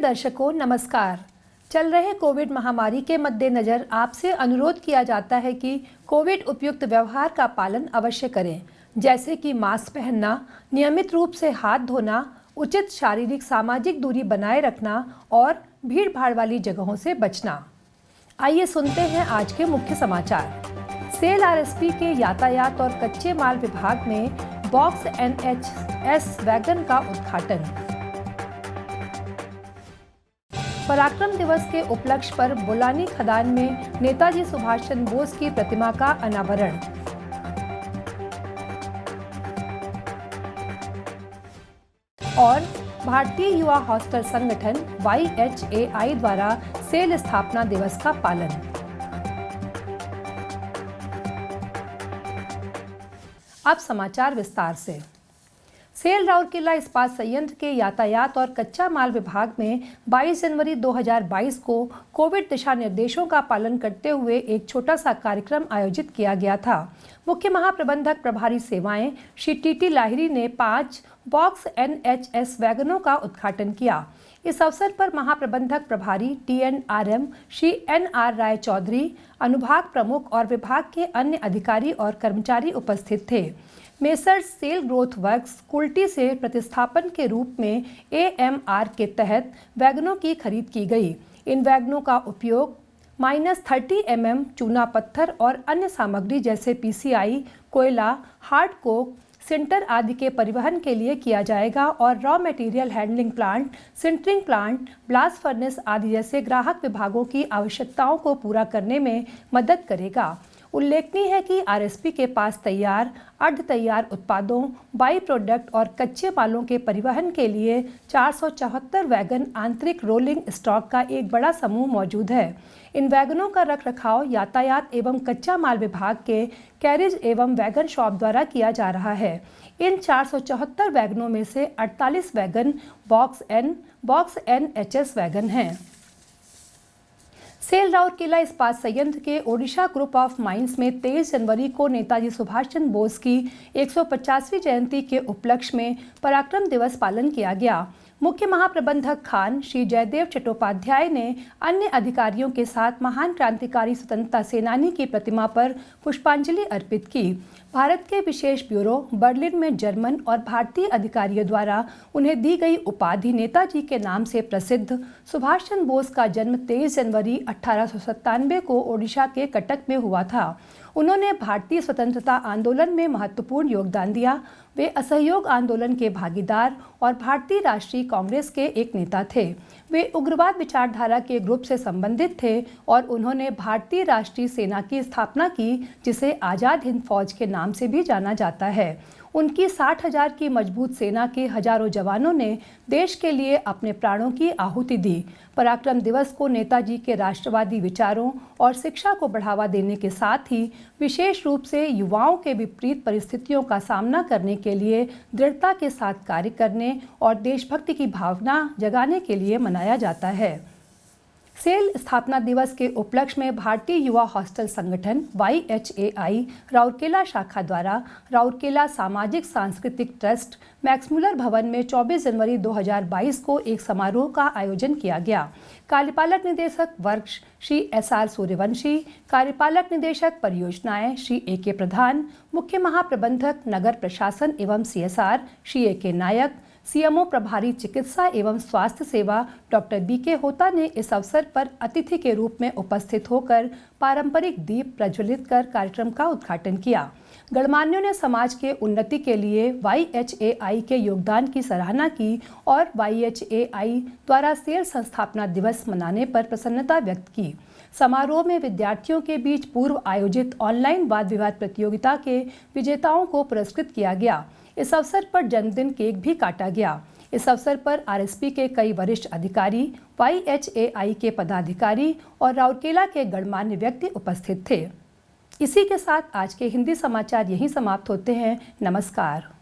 दर्शकों नमस्कार। चल रहे कोविड महामारी के मद्देनजर आपसे अनुरोध किया जाता है कि कोविड उपयुक्त व्यवहार का पालन अवश्य करें, जैसे कि मास्क पहनना, नियमित रूप से हाथ धोना, उचित शारीरिक सामाजिक दूरी बनाए रखना और भीड़ भाड़ वाली जगहों से बचना। आइए सुनते हैं आज के मुख्य समाचार। सेल आरएसपी के यातायात और कच्चे माल विभाग में बॉक्स एनएचएस वैगन का उद्घाटन। पराक्रम दिवस के उपलक्ष्य पर बोलानी खदान में नेताजी सुभाष चंद्र बोस की प्रतिमा का अनावरण। और भारतीय युवा हॉस्टल संगठन YHAI द्वारा सेल स्थापना दिवस का पालन। अब समाचार विस्तार से। सेल राउरकेला इस्पात संयंत्र के यातायात और कच्चा माल विभाग में 22 जनवरी 2022 को कोविड दिशा निर्देशों का पालन करते हुए एक छोटा सा कार्यक्रम आयोजित किया गया था। मुख्य महाप्रबंधक प्रभारी सेवाएं श्री टीटी लाहिरी ने 5 बॉक्स NHS वैगनों का उद्घाटन किया। इस अवसर पर महाप्रबंधक प्रभारी TNRM श्री NR राय चौधरी, अनुभाग प्रमुख और विभाग के अन्य अधिकारी और कर्मचारी उपस्थित थे। Messrs SAIL growth works Kulti से प्रतिस्थापन के रूप में AMR के तहत वैगनों की खरीद की गई। इन वैगनों का उपयोग -30 mm चूना पत्थर और अन्य सामग्री जैसे PCI, कोयला, हार्ड कोक, सिंटर आदि के परिवहन के लिए किया जाएगा और raw material handling plant, sintering plant, blast furnace आदि जैसे ग्राहक विभागों की आवश्यकताओं को पूरा करने में मदद करेगा। उल्लेखनीय है कि आरएसपी के पास तैयार, अर्ध तैयार उत्पादों, बाई प्रोडक्ट और कच्चे मालों के परिवहन के लिए 474 वैगन आंतरिक रोलिंग स्टॉक का एक बड़ा समूह मौजूद है। इन वैगनों का रखरखाव यातायात एवं कच्चा माल विभाग के कैरिज एवं वैगन शॉप द्वारा किया जा रहा है। इन 474 वैगनों में से 48 वैगन बॉक्स NHS वैगन हैं। सेल राउरकेला इस्पात संयंत्र के ओडिशा ग्रुप ऑफ माइंस में 23 जनवरी को नेताजी सुभाष चंद्र बोस की 150वीं जयंती के उपलक्ष्य में पराक्रम दिवस पालन किया गया। मुख्य महाप्रबंधक खान श्री जयदेव चट्टोपाध्याय ने अन्य अधिकारियों के साथ महान क्रांतिकारी स्वतंत्रता सेनानी की प्रतिमा पर पुष्पांजलि अर्पित की। भारत के विशेष ब्यूरो बर्लिन में जर्मन और भारतीय अधिकारियों द्वारा उन्हें दी गई उपाधि नेताजी के नाम से प्रसिद्ध सुभाष चंद्र बोस का जन्म 23 जनवरी 1897 को ओडिशा के कटक में हुआ था। उन्होंने भारतीय स्वतंत्रता आंदोलन में महत्वपूर्ण योगदान दिया। वे असहयोग आंदोलन के भागीदार और भारतीय राष्ट्रीय कांग्रेस के एक नेता थे। वे उग्रवाद विचारधारा के ग्रुप से संबंधित थे और उन्होंने भारतीय राष्ट्रीय सेना की स्थापना की, जिसे आज़ाद हिंद फौज के नाम से भी जाना जाता है। उनकी 60,000 की मजबूत सेना के हजारों जवानों ने देश के लिए अपने प्राणों की आहुति दी। पराक्रम दिवस को नेताजी के राष्ट्रवादी विचारों और शिक्षा को बढ़ावा देने के साथ ही विशेष रूप से युवाओं के विपरीत परिस्थितियों का सामना करने के लिए दृढ़ता के साथ कार्य करने और देशभक्ति की भावना जगाने के लिए मनाया जाता है। सेल स्थापना दिवस के उपलक्ष्य में भारतीय युवा हॉस्टल संगठन YHAI राउरकेला शाखा द्वारा राउरकेला सामाजिक सांस्कृतिक ट्रस्ट मैक्समुलर भवन में 24 जनवरी 2022 को एक समारोह का आयोजन किया गया। कार्यपालक निदेशक वर्ग श्री SR सूर्यवंशी, कार्यपालक निदेशक परियोजनाएं श्री AK प्रधान, मुख्य महाप्रबंधक नगर प्रशासन एवं CSR श्री AK नायक, CMO प्रभारी चिकित्सा एवं स्वास्थ्य सेवा डॉक्टर BK होता ने इस अवसर पर अतिथि के रूप में उपस्थित होकर पारंपरिक दीप प्रज्वलित कर कार्यक्रम का उद्घाटन किया। गणमान्यों ने समाज के उन्नति के लिए YHAI के योगदान की सराहना की और YHAI द्वारा सेल संस्थापना दिवस मनाने पर प्रसन्नता व्यक्त की। समारोह में विद्यार्थियों के बीच पूर्व आयोजित ऑनलाइन वाद विवाद प्रतियोगिता के विजेताओं को पुरस्कृत किया गया। इस अवसर पर जन्मदिन केक भी काटा गया। इस अवसर पर आरएसपी के कई वरिष्ठ अधिकारी, YHAI के पदाधिकारी और राउरकेला के गणमान्य व्यक्ति उपस्थित थे। इसी के साथ आज के हिंदी समाचार यहीं समाप्त होते हैं। नमस्कार।